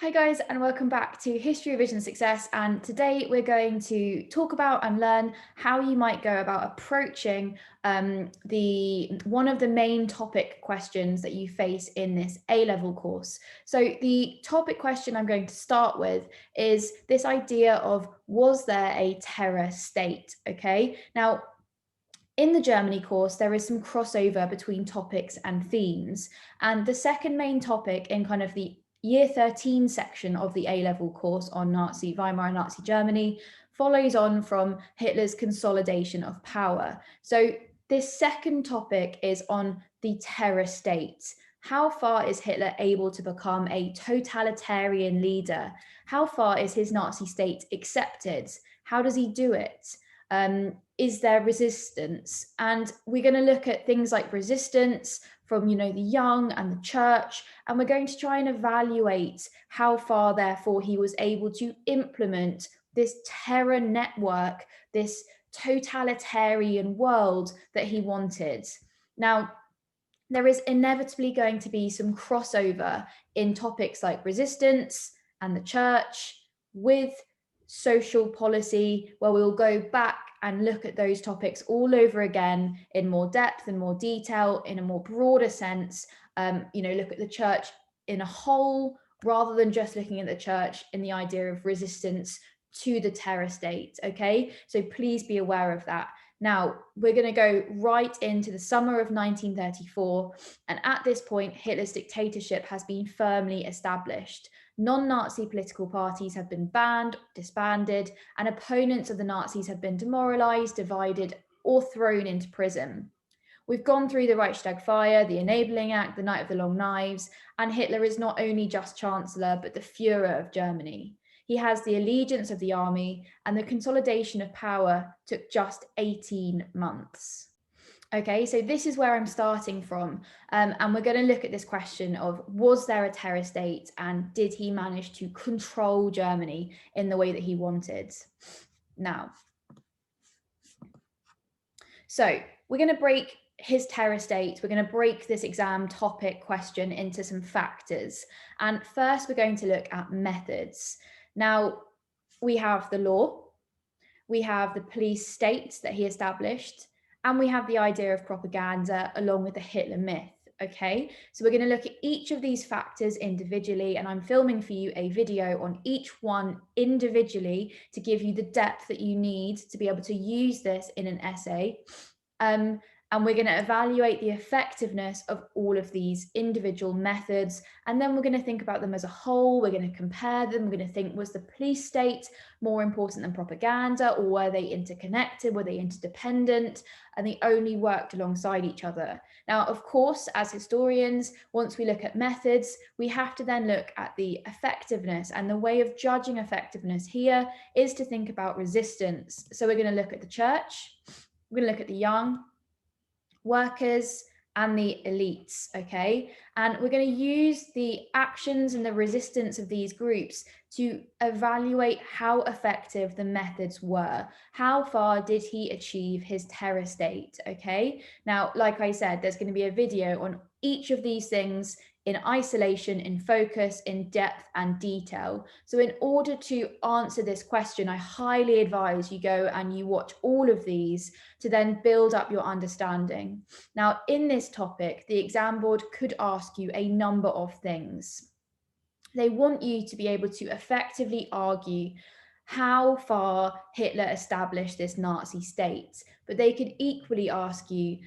Hi guys, and welcome back to History Revision Success. And today we're going to talk about and learn how you might go about approaching one of the main topic questions that you face in this A-level course. So the topic question I'm going to start with is this idea of, was there a terror state? Okay, now in the Germany course, there is some crossover between topics and themes. And the second main topic in kind of the Year 13 section of the A-level course on Weimar and Nazi Germany follows on from Hitler's consolidation of power. So this second topic is on the terror state. How far is Hitler able to become a totalitarian leader? How far is his Nazi state accepted? How does he do it? Is there resistance? And we're going to look at things like resistance from, the young and the church, and we're going to try and evaluate how far, therefore, he was able to implement this terror network, this totalitarian world that he wanted. Now, there is inevitably going to be some crossover in topics like resistance and the church with social policy, where we'll go back and look at those topics all over again in more depth and more detail, in a more broader sense, look at the church in a whole, rather than just looking at the church in the idea of resistance to the terror state, okay? So please be aware of that. Now, we're going to go right into the summer of 1934, and at this point, Hitler's dictatorship has been firmly established. Non-Nazi political parties have been banned, disbanded, and opponents of the Nazis have been demoralized, divided, or thrown into prison. We've gone through the Reichstag fire, the Enabling Act, the Night of the Long Knives, and Hitler is not only just Chancellor, but the Führer of Germany. He has the allegiance of the army, and the consolidation of power took just 18 months. Okay, so this is where I'm starting from, and we're going to look at this question of, was there a terror state, and did he manage to control Germany in the way that he wanted? Now, so we're going to break his terror state, we're going to break this exam topic question into some factors. And first, we're going to look at methods. Now, we have the law, we have the police state that he established, and we have the idea of propaganda along with the Hitler myth. Okay, so we're going to look at each of these factors individually, and I'm filming for you a video on each one individually to give you the depth that you need to be able to use this in an essay. And we're going to evaluate the effectiveness of all of these individual methods. And then we're going to think about them as a whole. We're going to compare them. We're going to think, was the police state more important than propaganda, or were they interconnected? Were they interdependent? And they only worked alongside each other. Now, of course, as historians, once we look at methods, we have to then look at the effectiveness, and the way of judging effectiveness here is to think about resistance. So we're going to look at the church, we're going to look at the young, workers, and the elites, okay? And we're going to use the actions and the resistance of these groups to evaluate how effective the methods were. How far did he achieve his terror state, okay? Now, like I said, there's going to be a video on each of these things in isolation, in focus, in depth and detail. So in order to answer this question, I highly advise you go and you watch all of these to then build up your understanding. Now, in this topic, the exam board could ask you a number of things. They want you to be able to effectively argue how far Hitler established this Nazi state, but they could equally ask you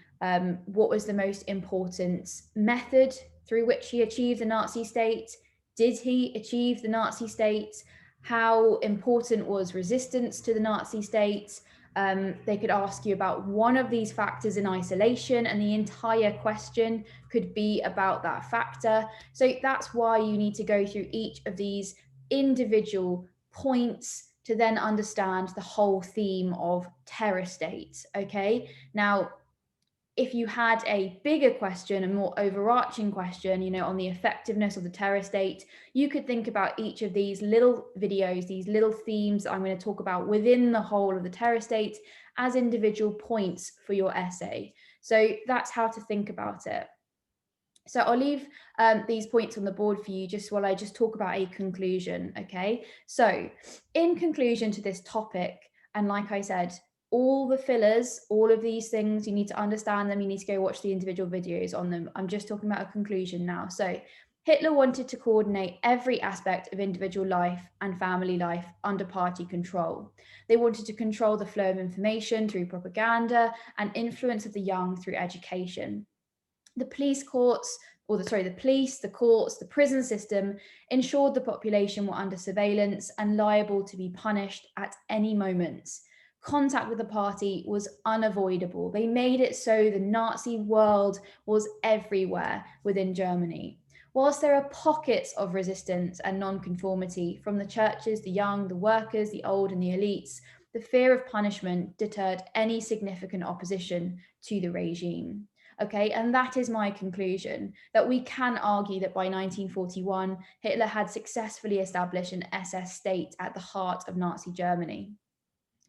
what was the most important method through which he achieved the Nazi state. Did he achieve the Nazi state? How important was resistance to the Nazi state? They could ask you about one of these factors in isolation, and the entire question could be about that factor. So that's why you need to go through each of these individual points to then understand the whole theme of terror states. Okay, now, if you had a bigger question, a more overarching question, on the effectiveness of the terror state, you could think about each of these little videos, these little themes I'm going to talk about within the whole of the terror state as individual points for your essay. So that's how to think about it. So I'll leave these points on the board for you just while I just talk about a conclusion, okay? So in conclusion to this topic, and like I said, all the fillers, all of these things, you need to understand them, you need to go watch the individual videos on them. I'm just talking about a conclusion now. So Hitler wanted to coordinate every aspect of individual life and family life under party control. They wanted to control the flow of information through propaganda and influence of the young through education. The police courts, the police, the courts, the prison system ensured the population were under surveillance and liable to be punished at any moment. Contact with the party was unavoidable. They made it so the Nazi world was everywhere within Germany. Whilst there are pockets of resistance and nonconformity from the churches, the young, the workers, the old, and the elites, the fear of punishment deterred any significant opposition to the regime. Okay, and that is my conclusion, that we can argue that by 1941, Hitler had successfully established an SS state at the heart of Nazi Germany.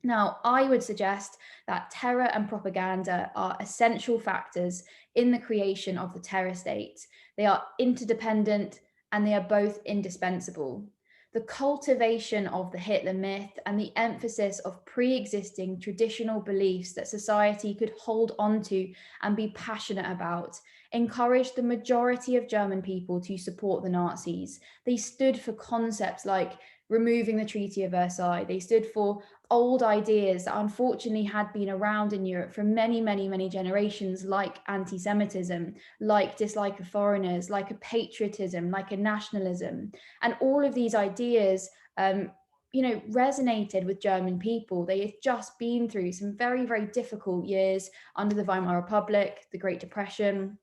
Now, I would suggest that terror and propaganda are essential factors in the creation of the terror state. They are interdependent and they are both indispensable. The cultivation of the Hitler myth and the emphasis of pre-existing traditional beliefs that society could hold on to and be passionate about encouraged the majority of German people to support the Nazis. They stood for concepts like removing the Treaty of Versailles. They stood for old ideas that unfortunately had been around in Europe for many, many, many generations, like anti-Semitism, like dislike of foreigners, like a patriotism, like a nationalism. And all of these ideas, resonated with German people. They had just been through some very, very difficult years under the Weimar Republic, the Great Depression,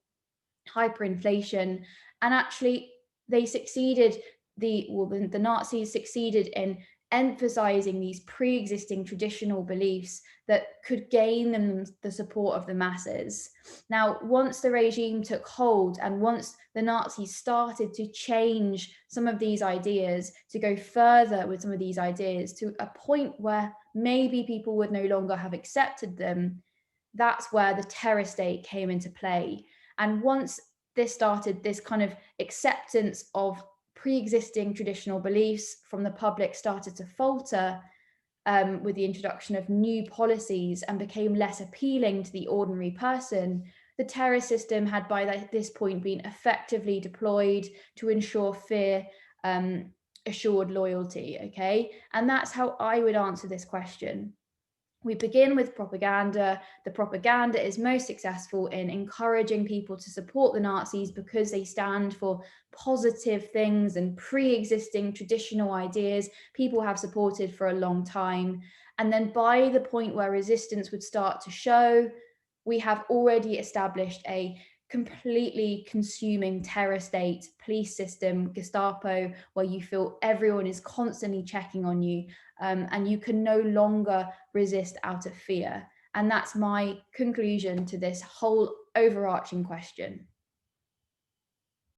hyperinflation, and actually they succeeded, the Nazis succeeded in emphasizing these pre-existing traditional beliefs that could gain them the support of the masses. Now, once the regime took hold and once the Nazis started to change some of these ideas, to go further with some of these ideas to a point where maybe people would no longer have accepted them, that's where the terror state came into play. And once this started, this kind of acceptance of pre-existing traditional beliefs from the public started to falter with the introduction of new policies and became less appealing to the ordinary person. The terror system had by this point been effectively deployed to ensure fear, assured loyalty, okay? And that's how I would answer this question. We begin with propaganda. The propaganda is most successful in encouraging people to support the Nazis because they stand for positive things and pre-existing traditional ideas people have supported for a long time. And then by the point where resistance would start to show, we have already established a completely consuming terror state, police system, Gestapo, where you feel everyone is constantly checking on you, and you can no longer resist out of fear. And that's my conclusion to this whole overarching question.